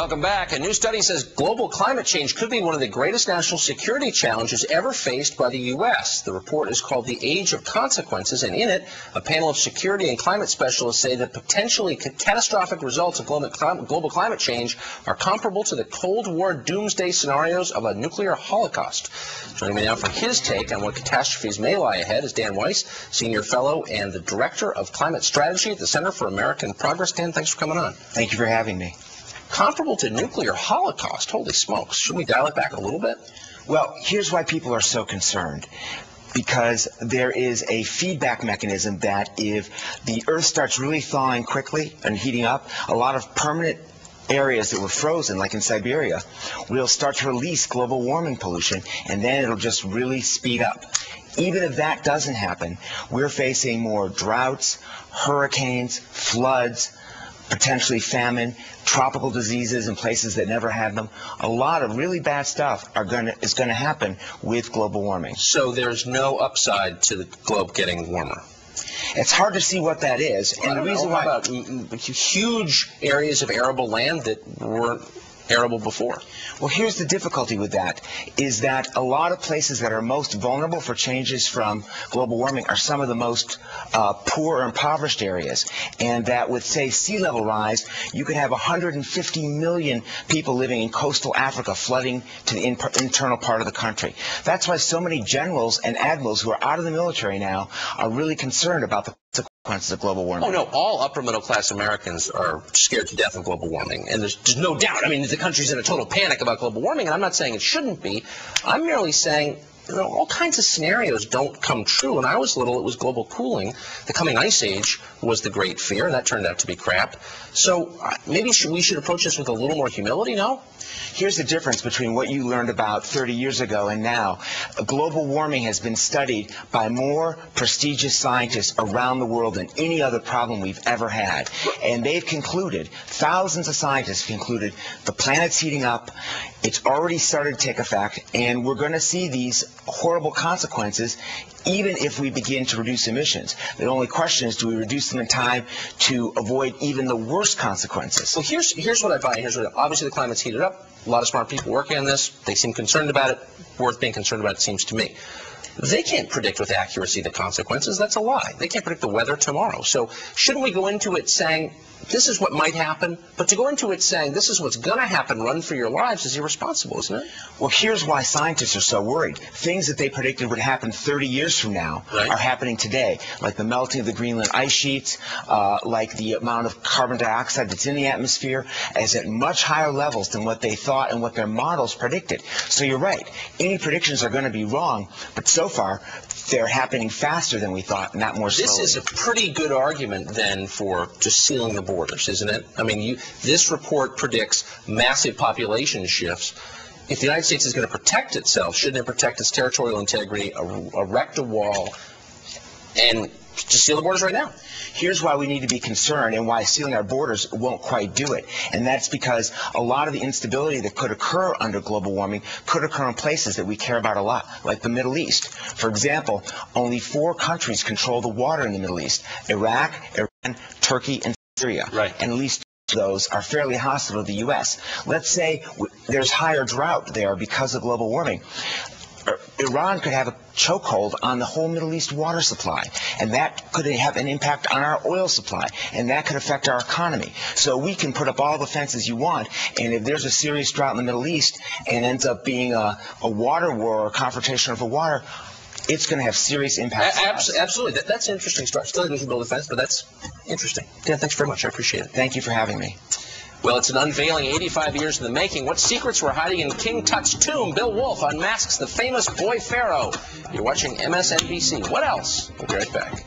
Welcome back. A new study says global climate change could be one of the greatest national security challenges ever faced by the U.S. The report is called The Age of Consequences, and in it, a panel of security and climate specialists say that potentially catastrophic results of global climate change are comparable to the Cold War doomsday scenarios of a nuclear holocaust. Joining me now for his take on what catastrophes may lie ahead is Dan Weiss, Senior Fellow and the Director of Climate Strategy at the Center for American Progress. Dan, thanks for coming on. Thank you for having me. Comparable to nuclear holocaust. Holy smokes. Should we dial it back a little bit? Well, here's why people are so concerned. Because there is a feedback mechanism that if the Earth starts really thawing quickly and heating up, a lot of permanent areas that were frozen, like in Siberia, will start to release global warming pollution, and then it'll just really speed up. Even if that doesn't happen, we're facing more droughts, hurricanes, floods, potentially famine, tropical diseases in places that never had them. A lot of really bad stuff is going to happen with global warming. So there's no upside to the globe getting warmer? It's hard to see what that is. And the reason why about huge areas of arable land that weren't arable before. Well, here's the difficulty with that, is that a lot of places that are most vulnerable for changes from global warming are some of the most poor or impoverished areas. And that with, say, sea level rise, you could have 150 million people living in coastal Africa flooding to the internal part of the country. That's why so many generals and admirals who are out of the military now are really concerned about the consequences of global warming. Oh, no, all upper middle class Americans are scared to death of global warming, and there's no doubt. I mean, the country's in a total panic about global warming, and I'm not saying it shouldn't be. I'm merely saying, you know, all kinds of scenarios don't come true. When I was little, it was global cooling. The coming ice age was the great fear, and that turned out to be crap. So maybe we should approach this with a little more humility, no? Here's the difference between what you learned about 30 years ago and now. Global warming has been studied by more prestigious scientists around the world than any other problem we've ever had. And they've concluded, thousands of scientists concluded, the planet's heating up, it's already started to take effect, and we're going to see these horrible consequences even if we begin to reduce emissions. The only question is, do we reduce them in time to avoid even the worst consequences? Well, here's what I buy. Obviously, the climate's heated up. A lot of smart people working on this. They seem concerned about it. Worth being concerned about, it seems to me. They can't predict with accuracy the consequences. That's a lie. They can't predict the weather tomorrow. So shouldn't we go into it saying, this is what might happen? But to go into it saying, this is what's going to happen, run for your lives, is irresponsible, isn't it? Well, here's why scientists are so worried. Things that they predicted would happen 30 years from now are happening today, like the melting of the Greenland ice sheets, like the amount of carbon dioxide that's in the atmosphere is at much higher levels than what they thought and what their models predicted. So you're right. Any predictions are going to be wrong, but so far they're happening faster than we thought, not more slowly. This is a pretty good argument, then, for just sealing the borders, isn't it? I mean, this report predicts massive population shifts. If the United States is going to protect itself, shouldn't it protect its territorial integrity, erect a wall, and just seal the borders right now? Here's why we need to be concerned and why sealing our borders won't quite do it. And that's because a lot of the instability that could occur under global warming could occur in places that we care about a lot, like the Middle East. For example, only 4 countries control the water in the Middle East: Iraq, Iran, Turkey, and Syria. Right. And at least those are fairly hostile to the U.S. Let's say there's higher drought there because of global warming. Iran could have a chokehold on the whole Middle East water supply, and that could have an impact on our oil supply, and that could affect our economy. So we can put up all the fences you want, and if there's a serious drought in the Middle East and ends up being a water war or a confrontation over water, it's going to have serious impacts. Absolutely. That's an interesting start. Still, we should build a fence, but that's interesting. Dan, thanks very much. I appreciate it. Thank you for having me. Well, it's an unveiling 85 years in the making. What secrets were hiding in King Tut's tomb? Bill Wolfe unmasks the famous boy pharaoh. You're watching MSNBC. What else? We'll be right back.